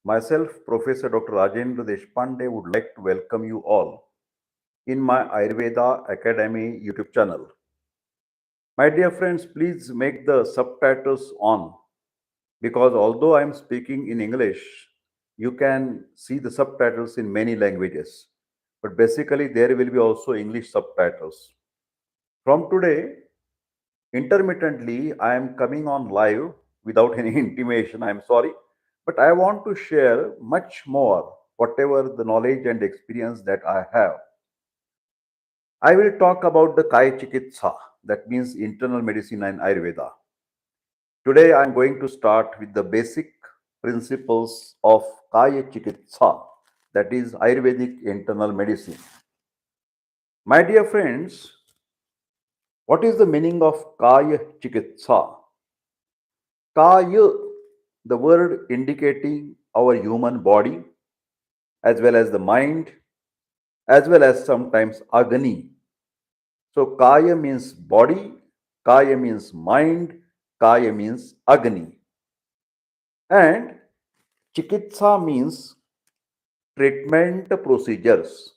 Myself, Professor Dr. Rajendra Deshpande, would like to welcome you all in my Ayurveda Academy YouTube channel. My dear friends, please make the subtitles on because although I am speaking in English, you can see the subtitles in many languages. But basically, there will be also English subtitles. From today, intermittently, I am coming on live without any intimation. I am sorry. But I want to share much more, whatever the knowledge and experience that I have. I will talk about the Kayachikitsa, that means internal medicine and Ayurveda. Today I am going to start with the basic principles of Kayachikitsa, that is Ayurvedic internal medicine. My dear friends, what is the meaning of Kayachikitsa? Kaya, the word indicating our human body, as well as the mind, as well as sometimes Agni. So, Kaya means body, Kaya means mind, Kaya means Agni. And Chikitsa means treatment procedures.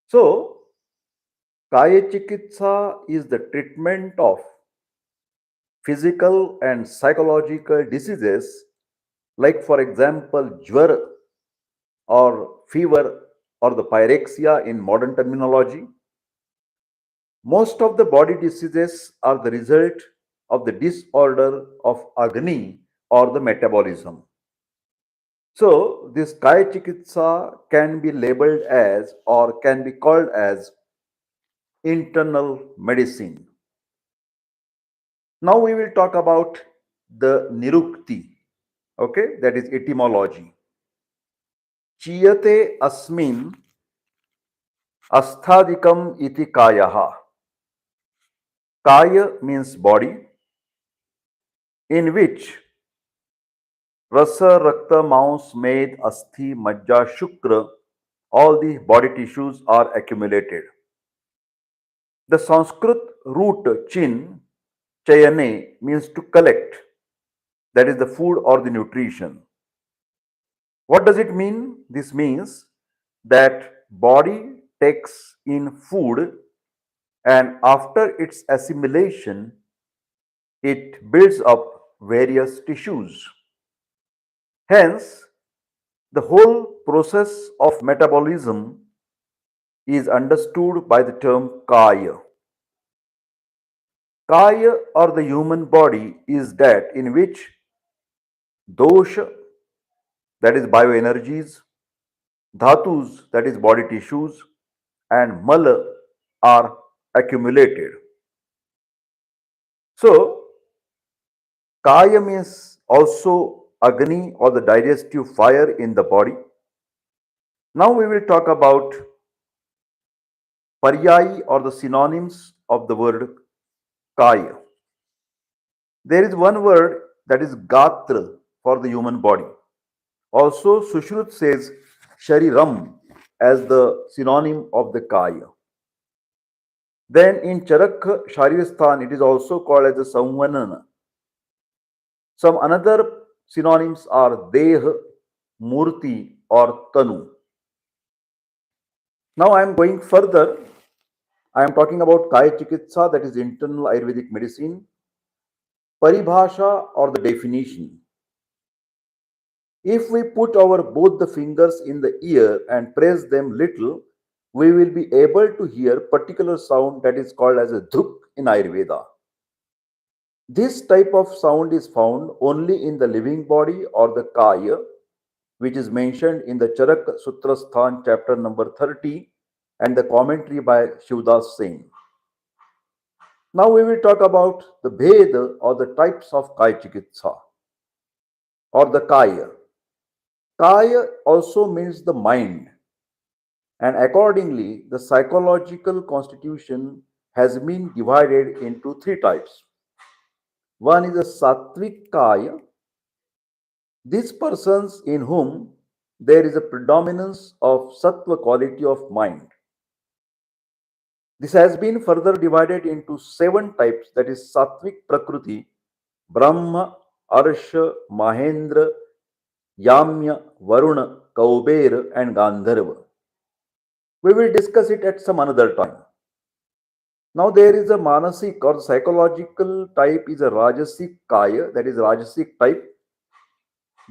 So, Kaya Chikitsa is the treatment of physical and psychological diseases, like, for example, jwar or fever or the pyrexia in modern terminology. Most of the body diseases are the result of the disorder of Agni or the metabolism. So, this Kaya Chikitsa can be labeled as or can be called as internal medicine. Now we will talk about the Nirukti, okay, that is etymology. Chiyate asmin asthadikam iti kayaha. Kaya means body, in which rasa, rakta, maus, med, asthi, majja, shukra, all the body tissues are accumulated. The Sanskrit root chin, chayane, means to collect, that is the food or the nutrition. What does it mean? This means that body takes in food and after its assimilation, it builds up various tissues. Hence, the whole process of metabolism is understood by the term kaya. Kaya or the human body is that in which dosha, that is bioenergies, dhatus, that is body tissues, and mala are accumulated. So, kaya means also agni or the digestive fire in the body. Now we will talk about paryayi or the synonyms of the word kaya. There is one word that is gatra for the human body. Also, Sushrut says shariram as the synonym of the kaya. Then in Charak Sharirasthan, it is also called as the Samvanana. Some another synonyms are Deh, Murti, or Tanu. Now I am going further. I am talking about Kaya Chikitsa, that is internal Ayurvedic medicine, Paribhasha or the definition. If we put our both the fingers in the ear and press them little, we will be able to hear particular sound that is called as a dhuk in Ayurveda. This type of sound is found only in the living body or the kaya, which is mentioned in the Charak Sutrasthan chapter number 30 and the commentary by Shivdas Singh. Now we will talk about the Bheda or the types of Kaya Chikitsa or the Kaya. Kaya also means the mind, and accordingly, the psychological constitution has been divided into three types. One is a Sattvic Kaya, these persons in whom there is a predominance of Sattva quality of mind. This has been further divided into seven types, that is Sattvic Prakriti, Brahma, Arsha, Mahendra, Yamya, Varuna, Kauber, and Gandharva. We will discuss it at some another time. Now there is a manasik or psychological type is a Rajasic Kaya, that is Rajasic type.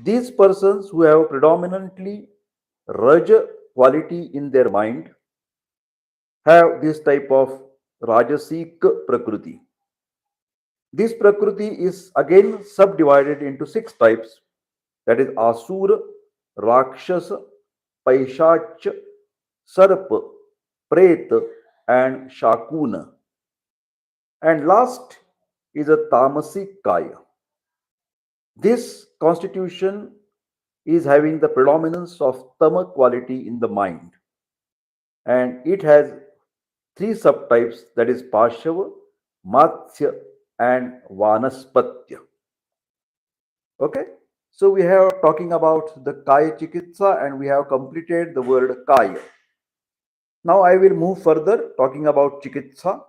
These persons who have predominantly Raja quality in their mind have this type of Rajasic Prakriti. This Prakriti is again subdivided into six types, that is Asura, Rakshasa, Paishach, Sarpa, Preta, and Shakuna. And last is a Tamasic Kaya. This constitution is having the predominance of Tama quality in the mind, and it has three subtypes, that is Pashava, Matsya, and Vanaspatya. Okay, so we have talking about the Kayachikitsa and we have completed the word Kaya. Now I will move further talking about Chikitsa.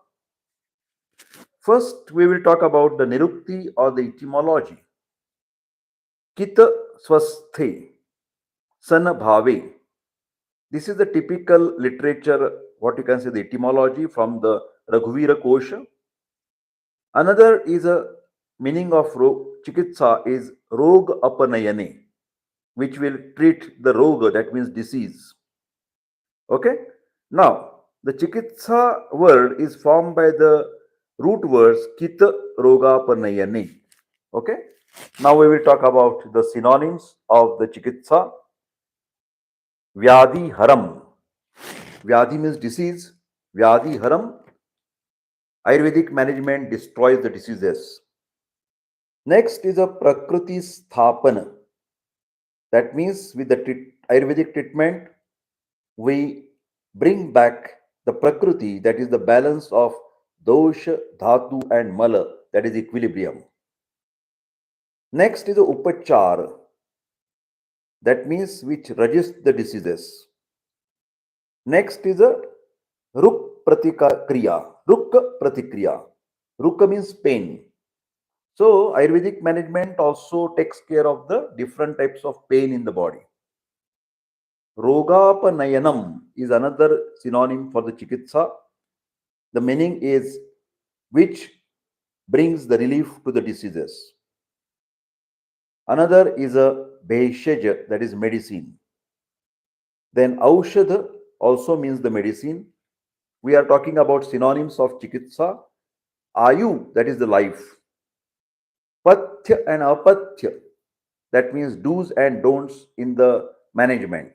First, we will talk about the Nirukti or the etymology. Kita swasthe, sana bhave. This is the typical literature, what you can say, the etymology from the Raghuvira Kosha. Another is a meaning of chikitsa is rog apanayane, which will treat the roga, that means disease. Okay. Now, the chikitsa word is formed by the root words kita roga panayane. Okay. Now we will talk about the synonyms of the chikitsa. Vyadhi haram. Vyadhi means disease. Vyadhi haram. Ayurvedic management destroys the diseases. Next is a prakriti sthapana. That means with the Ayurvedic treatment, we bring back the prakriti, that is the balance of dosha, dhatu, and mala, that is equilibrium. Next is the upachara. That means which resists the diseases. Next is a ruk pratikriya. Rukka pratikriya. Rukka means pain. So Ayurvedic management also takes care of the different types of pain in the body. Rogapanayanam is another synonym for the chikitsa. The meaning is which brings the relief to the diseases. Another is a bheshaj, that is medicine. Then aushadha also means the medicine. We are talking about synonyms of chikitsa. Ayu, that is the life. Pathya and apathya, that means do's and don'ts in the management.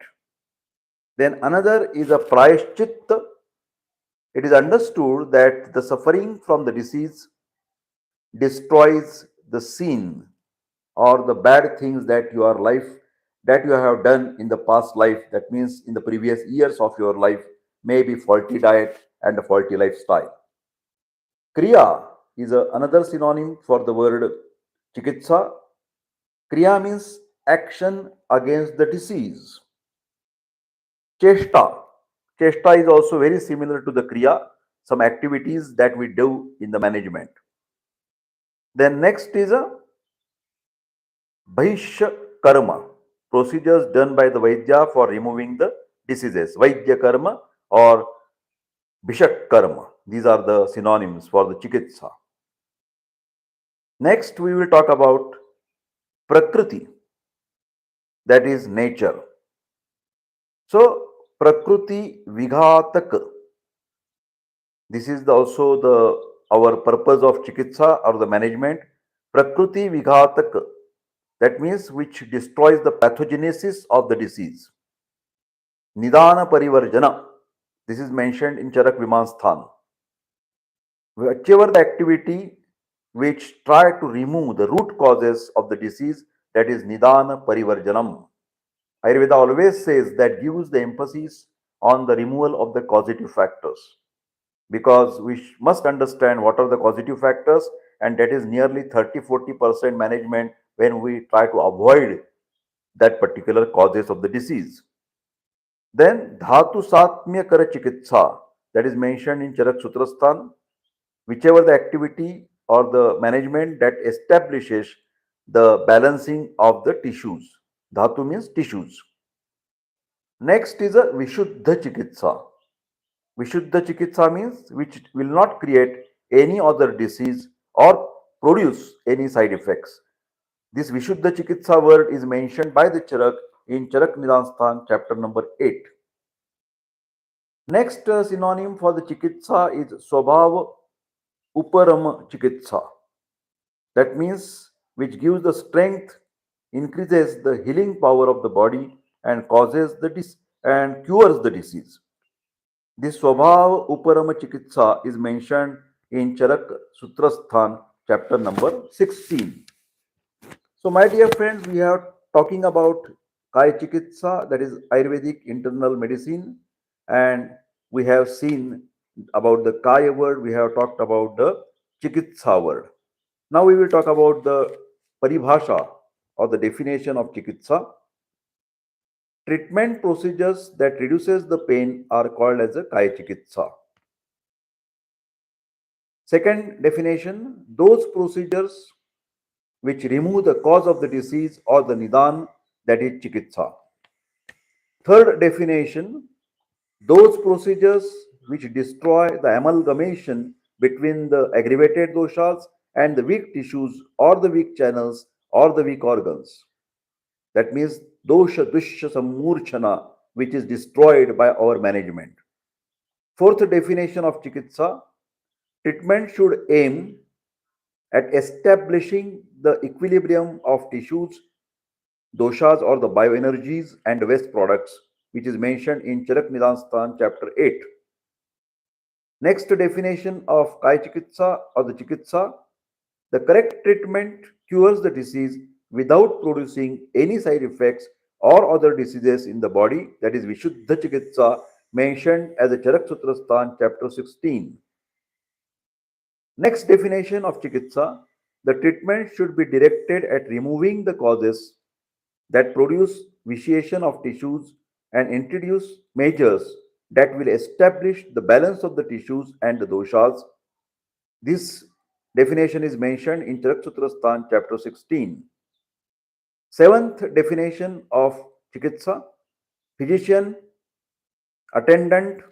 Then another is a prayashchitta. It is understood that the suffering from the disease destroys the sin or the bad things that your life that you have done in the past life, that means in the previous years of your life, maybe faulty diet and a faulty lifestyle. Kriya is another synonym for the word chikitsa. Kriya means action against the disease. Cheshta. Cheshta is also very similar to the kriya, some activities that we do in the management. Then next is a Bhaishya karma, procedures done by the Vaidya for removing the diseases. Vaidya karma or Bishak karma. These are the synonyms for the chikitsa. Next, we will talk about Prakriti, that is nature. So, Prakriti Vighatak. This is also our purpose of chikitsa or the management. Prakriti Vighatak, that means which destroys the pathogenesis of the disease. Nidana Parivarjana, this is mentioned in Charak Vimansthan. Whichever the activity which try to remove the root causes of the disease, that is Nidana Parivarjanam. Ayurveda always says that gives the emphasis on the removal of the causative factors, because we must understand what are the causative factors, and that is nearly 30-40% management when we try to avoid that particular causes of the disease. Then Dhatu Satmya Kara Chikitsa, that is mentioned in Charak Sutrasthan, whichever the activity or the management that establishes the balancing of the tissues, Dhatu means tissues. Next is a Vishuddha Chikitsa. Vishuddha Chikitsa means which will not create any other disease or produce any side effects. This Vishuddha Chikitsa word is mentioned by the Charak in Charak Nidanstan, chapter number 8. Next synonym for the Chikitsa is Swabhava Uparama Chikitsa. That means which gives the strength, increases the healing power of the body, and causes the and cures the disease. This Swabhav Uparama Chikitsa is mentioned in Charak Sutrasthan, chapter number 16. So, my dear friends, we are talking about Kayachikitsa, that is Ayurvedic internal medicine, and we have seen about the Kaya word, we have talked about the Chikitsa word. Now we will talk about the paribhasha or the definition of Chikitsa. Treatment procedures that reduces the pain are called as a Kayachikitsa. Second definition, those procedures which remove the cause of the disease or the nidan, that is chikitsa. Third definition, those procedures which destroy the amalgamation between the aggravated doshas and the weak tissues or the weak channels or the weak organs. That means dosha dushya samurchana, which is destroyed by our management. Fourth definition of chikitsa, treatment should aim at establishing the equilibrium of tissues, doshas or the bioenergies and waste products, which is mentioned in Charak Nidanstan chapter 8. Next definition of Kayachikitsa or the Chikitsa, the correct treatment cures the disease without producing any side effects or other diseases in the body, that is Vishuddha Chikitsa, mentioned as a Charak Sutrasthan chapter 16. Next definition of Chikitsa, the treatment should be directed at removing the causes that produce vitiation of tissues and introduce measures that will establish the balance of the tissues and the doshas. This definition is mentioned in Charak chapter 16. Seventh definition of Chikitsa, physician, attendant,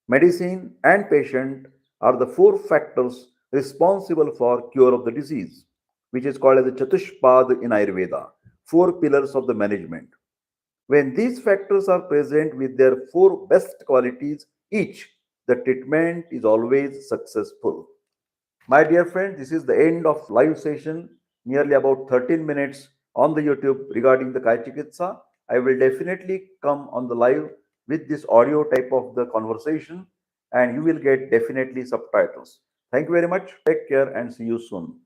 medicine, and patient are the four factors responsible for cure of the disease, which is called as the Chatushpad in Ayurveda, four pillars of the management. When these factors are present with their four best qualities each, the treatment is always successful. My dear friend, this is the end of live session, nearly about 13 minutes on the YouTube regarding the Kayachikitsa. I will definitely come on the live with this audio type of the conversation and you will get definitely subtitles. Thank you very much. Take care and see you soon.